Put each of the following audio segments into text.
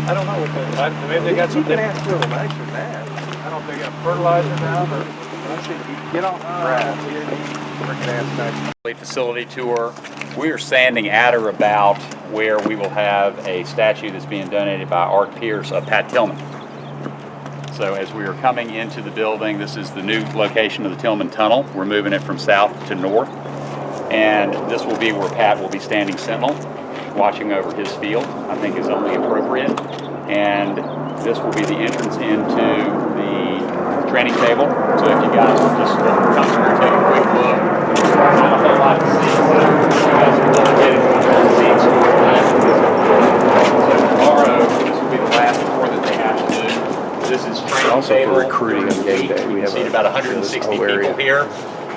I don't know what maybe they got something. You can ask for a little nicer than that. I don't know if they got fertilizer down or. Get off the grass. You didn't need freaking ass nice. Facility tour. We are standing at or about where we will have a statue that's being donated by Art Pierce of Pat Tillman. So as we are coming into the building, this is the new location of the Tillman Tunnel. We're moving it from south to north. And this will be where Pat will be standing sentinel, watching over his field, I think is only appropriate. And this will be the entrance into the training table. So if you guys will just come through and take a quick look. Not a whole lot to see, so you guys can look at it with the seats. So tomorrow, this will be the last tour that they have to do. This is training Also table. for recruiting on game day. We have seat about 160 people area here.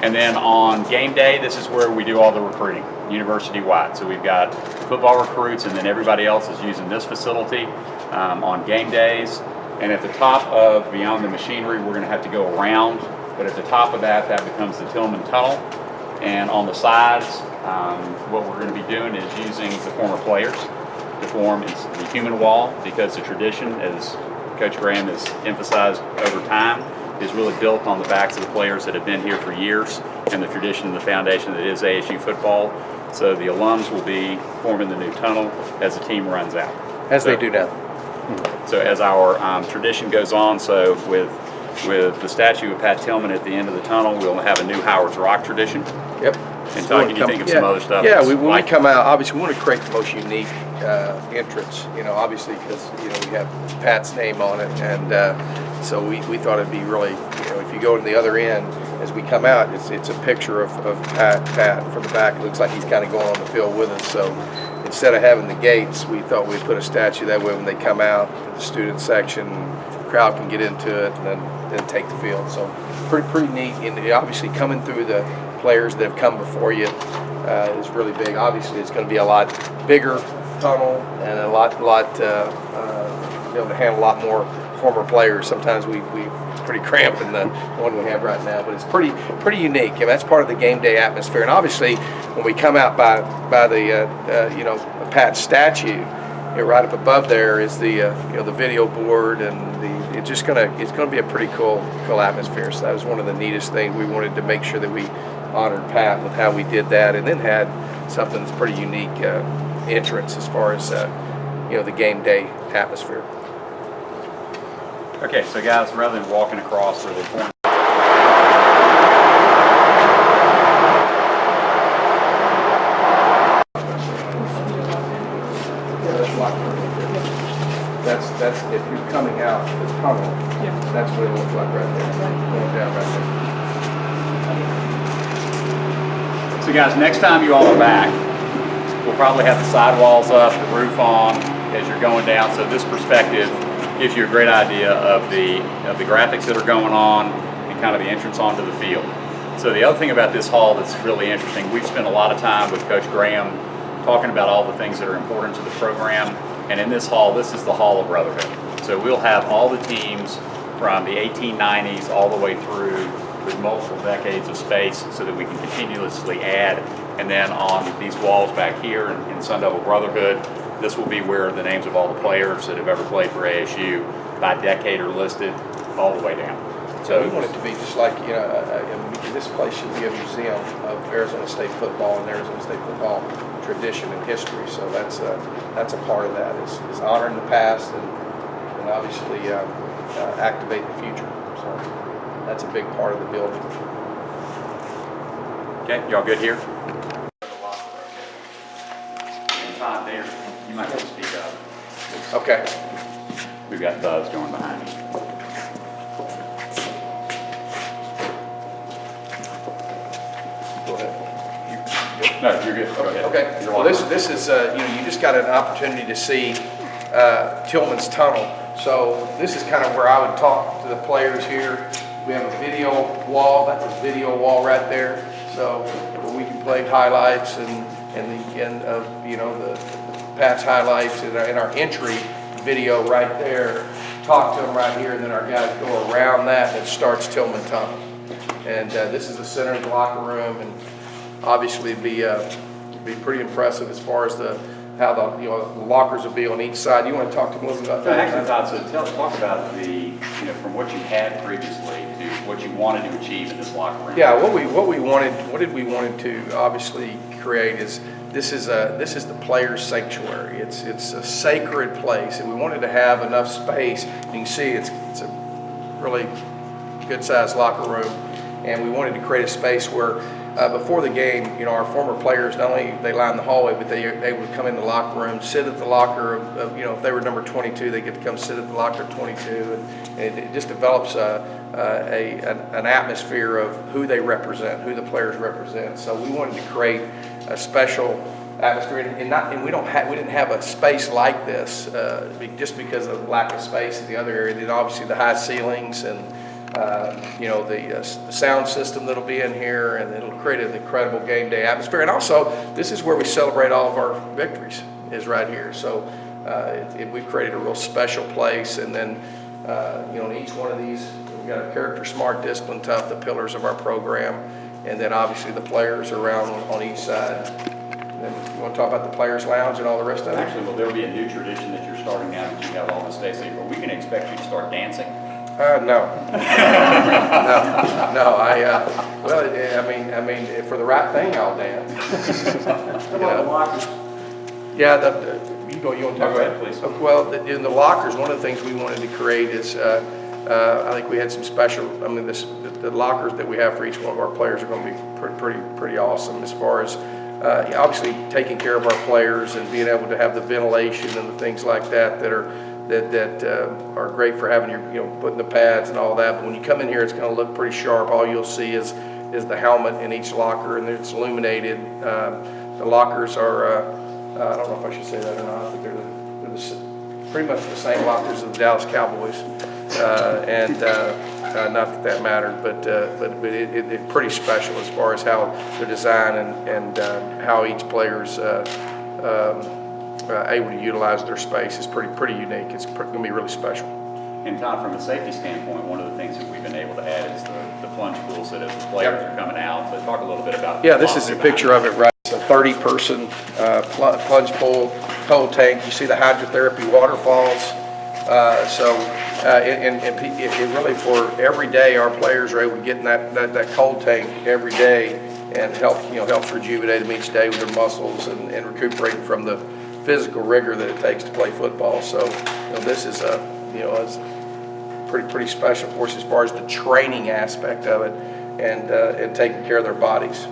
And then on game day, this is where we do all the recruiting, university-wide. So we've got football recruits, and then everybody else is using this facility on game days. And at the top of, beyond the machinery, we're going to have to go around. But at the top of that, that becomes the Tillman Tunnel. And on the sides, what we're going to be doing is using the former players to form the human wall, because the tradition, as Coach Graham has emphasized over time, is really built on the backs of the players that have been here for years and the tradition and the foundation that is ASU football. So the alums will be forming the new tunnel as the team runs out. As they do now. So as our tradition goes on, so with the statue of Pat Tillman at the end of the tunnel, we'll have a new Howard's Rock tradition. Yep. And Todd, can you think of some other stuff? Yeah, when we come out, obviously we want to create the most unique entrance, obviously because, we have Pat's name on it, and so we thought it'd be really, if you go to the other end, as we come out, it's a picture of Pat from the back. It looks like he's kind of going on the field with us, so instead of having the gates, we thought we'd put a statue, that way when they come out, the student section, the crowd can get into it and then take the field. So pretty neat, and obviously coming through the players that have come before you is really big. Obviously it's going to be a lot bigger tunnel and a lot be able to handle a lot more former players. Sometimes it's pretty cramped in the one we have right now, but it's pretty unique, and that's part of the game day atmosphere. And obviously when we come out by the Pat statue, right up above there is the the video board, and it's gonna be a pretty cool atmosphere. So that was one of the neatest things. We wanted to make sure that we honored Pat with how we did that, and then had something that's pretty unique entrance as far as the game day atmosphere. Okay, so guys, rather than walking across where they form. That's if you're coming out the tunnel. Yeah. That's what it looks like right there. Going down right there. So guys, next time you all are back, we'll probably have the sidewalls up, the roof on as you're going down. So this perspective gives you a great idea of the graphics that are going on and kind of the entrance onto the field. So the other thing about this hall that's really interesting, we've spent a lot of time with Coach Graham talking about all the things that are important to the program. And in this hall, this is the Hall of Brotherhood. So we'll have all the teams from the 1890s all the way through with multiple decades of space so that we can continuously add. And then on these walls back here in Sun Devil Brotherhood, this will be where the names of all the players that have ever played for ASU by decade are listed all the way down. So we want it to be just like, this place should be a museum of Arizona State football and Arizona State football tradition and history. So that's a part of that, is honoring the past and obviously activate the future. So that's a big part of the building. Okay, y'all good here? Todd, there, you might have to speak up. Okay. We've got Buzz going behind me. Go ahead. No, you're good. Go ahead. Okay. Well, this is you just got an opportunity to see Tillman's Tunnel. So this is kind of where I would talk to the players here. We have a video wall. That's a video wall right there. So where we can play highlights and the Pat's highlights and our entry video right there. Talk to them right here, and then our guys go around that, and it starts Tillman Tunnel. And this is the center of the locker room, and obviously be pretty impressive as far as how the the lockers will be on each side. You want to talk to them a little bit about that? Actually, Todd, so talk about from what you had previously to what you wanted to achieve in this locker room. Yeah, what we wanted to obviously create is this is the players' sanctuary. It's a sacred place, and we wanted to have enough space. You can see it's a really good-sized locker room, and we wanted to create a space where before the game, our former players, not only they line the hallway, but they would come in the locker room, sit at the locker of if they were number 22, they get to come sit at the locker 22, and it just develops an atmosphere of who they represent, who the players represent. So we wanted to create a special atmosphere, and we didn't have a space like this just because of lack of space in the other area. Then obviously the high ceilings and the sound system that'll be in here, and it'll create an incredible game day atmosphere. And also, this is where we celebrate all of our victories, is right here. So we've created a real special place. And then, in each one of these, we've got a character, smart, discipline, tough, the pillars of our program. And then obviously the players around on each side. And then you want to talk about the players' lounge and all the rest of it? Actually, will there be a new tradition that you're starting now that you have all this space? Are we going to expect you to start dancing? No. I mean, for the right thing, I'll dance. How about the lockers? Yeah, you want to talk Go about ahead, it? please. Well, in the lockers, one of the things we wanted to create is, I think we had some special, the lockers that we have for each one of our players are going to be pretty awesome as far as, obviously taking care of our players and being able to have the ventilation and the things like that are great for having your, putting the pads and all that. But when you come in here, it's going to look pretty sharp. All you'll see is the helmet in each locker, and it's illuminated. The lockers are, I don't know if I should say that or not, but they're pretty much the same lockers as the Dallas Cowboys. Not that mattered, but it's pretty special as far as how they're designed and how each player's able to utilize their space is pretty unique. It's going to be really special. And Todd, from a safety standpoint, one of the things that we've been able to add is the plunge pool, so that the players are coming out. So talk a little bit about. Yeah, this is a picture of it, right? It's a 30-person plunge pool, cold tank. You see the hydrotherapy waterfalls. It really, for every day, our players are able to get in that cold tank every day and helps rejuvenate them each day with their muscles and recuperate from the physical rigor that it takes to play football. So this is it's pretty special for us as far as the training aspect of it and taking care of their bodies.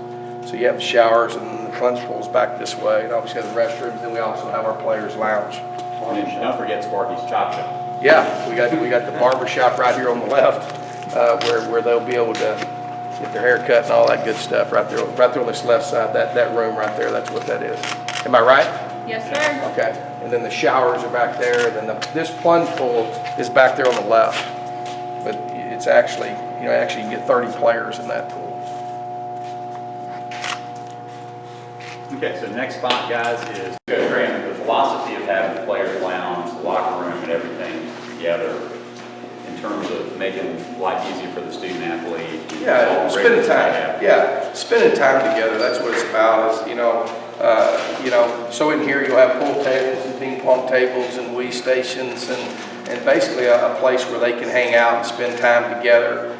So you have the showers and the plunge pools back this way, and obviously have the restrooms. Then we also have our players' lounge. And don't forget Sparky's Chop Shop. Yeah, we got the barber shop right here on the left, where they'll be able to get their hair cut and all that good stuff right there on this left side. That room right there, that's what that is. Am I right? Yes, sir. Okay, and then the showers are back there, and then this plunge pool is back there on the left. But it's actually, you can get 30 players in that pool. Okay, so next spot, guys, is the philosophy of having the players' lounge, the locker room, and everything together in terms of making life easier for the student athlete. Yeah, spending time. Yeah, spending time together. That's what it's about. So in here you'll have pool tables and ping pong tables and Wii stations and basically a place where they can hang out and spend time together.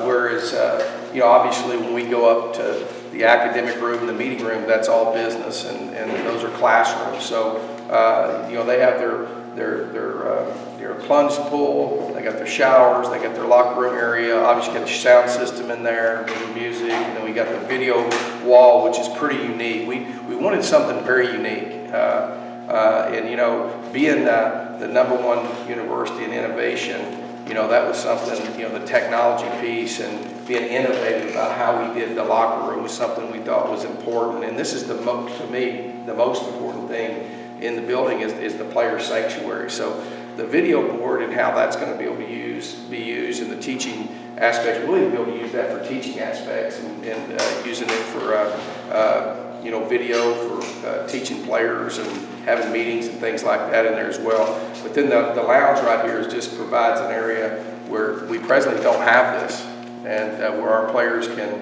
Whereas, obviously when we go up to the academic room, the meeting room, that's all business and those are classrooms. So, they have their plunge pool, they got their showers, they got their locker room area, obviously got the sound system in there with the music, and then we got the video wall, which is pretty unique. We wanted something very unique. Being the #1 university in innovation, that was something, the technology piece and being innovative about how we did the locker room was something we thought was important. And this is to me, the most important thing in the building is the player sanctuary. So the video board and how that's going to be able to be used in the teaching aspects, we'll even be able to use that for teaching aspects and using it for video for teaching players and having meetings and things like that in there as well. But then the lounge right here just provides an area where we presently don't have this, and where our players can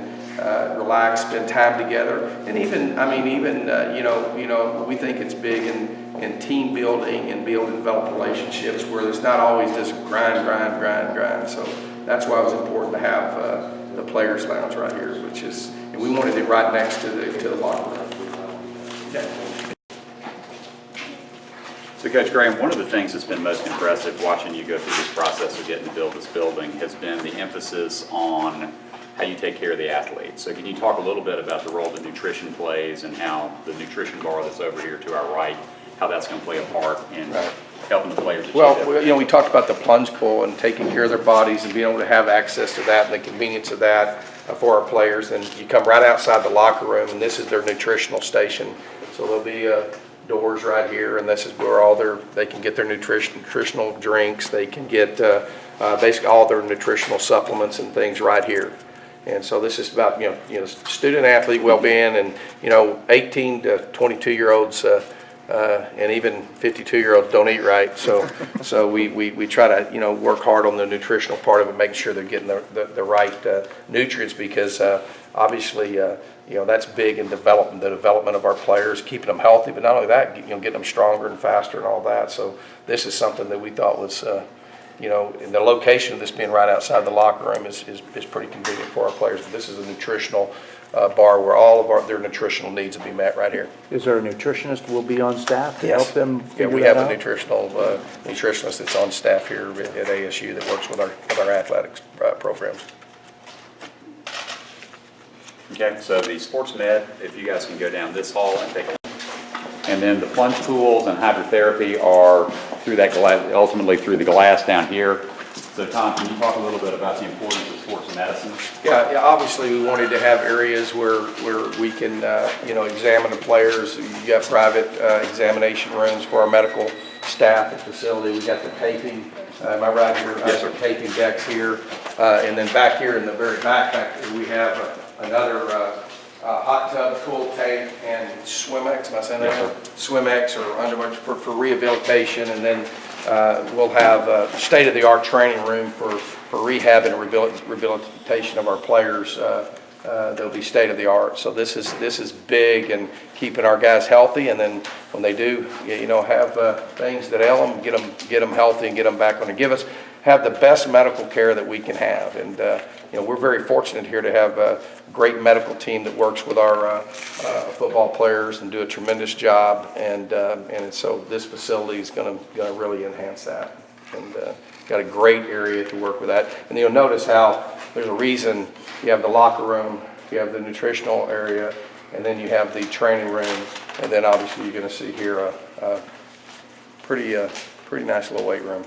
relax, spend time together, and even we think it's big in team building and develop relationships where there's not always this grind. So that's why it was important to have the players' lounge right here, and we wanted it right next to the locker room. Okay. So Coach Graham, one of the things that's been most impressive watching you go through this process of getting to build this building has been the emphasis on how you take care of the athletes. So can you talk a little bit about the role that nutrition plays and how the nutrition bar that's over here to our right, how that's going to play a part in helping the players achieve that? Well, we talked about the plunge pool and taking care of their bodies and being able to have access to that and the convenience of that for our players. And you come right outside the locker room, and this is their nutritional station. So there'll be doors right here, and this is where they can get their nutritional drinks. They can get basically all their nutritional supplements and things right here. And so this is about student athlete well-being, and 18 to 22-year-olds and even 52-year-olds don't eat right. So we try to work hard on the nutritional part of it, making sure they're getting the right nutrients, because obviously that's big in the development of our players, keeping them healthy, but not only that, getting them stronger and faster and all that. So this is something that we thought was in the location of this being right outside the locker room is pretty convenient for our players. But this is a nutritional bar where all of their nutritional needs will be met right here. Is there a nutritionist will be on staff to Yes. help them Yeah, figure we that have out? a nutritionist that's on staff here at ASU that works with our athletics programs. Okay, so the sports med, if you guys can go down this hall and take a look. And then the plunge pools and hydrotherapy are through that glass, ultimately through the glass down here. So Tom, can you talk a little bit about the importance of sports medicine? Yeah, obviously we wanted to have areas where we can, examine the players. You got private examination rooms for our medical staff at the facility. We got the taping, am I right here? Yes, sir. Taping decks here. And then back here in the very back we have another hot tub, cool tank, and Swimex. Am I saying that? Yes, Swimex or underwear for rehabilitation, and then we'll have state-of-the-art training room for rehab and rehabilitation of our players. They'll be state-of-the-art. So this is big and keeping our guys healthy, and then when they do, have things that ail them, get them healthy and get them back on and have the best medical care that we can have. And we're very fortunate here to have a great medical team that works with our football players and do a tremendous job. And so this facility is going to really enhance that. And got a great area to work with that. And you'll notice how there's a reason you have the locker room, you have the nutritional area, and then you have the training room, and then obviously you're going to see here a pretty nice little weight room.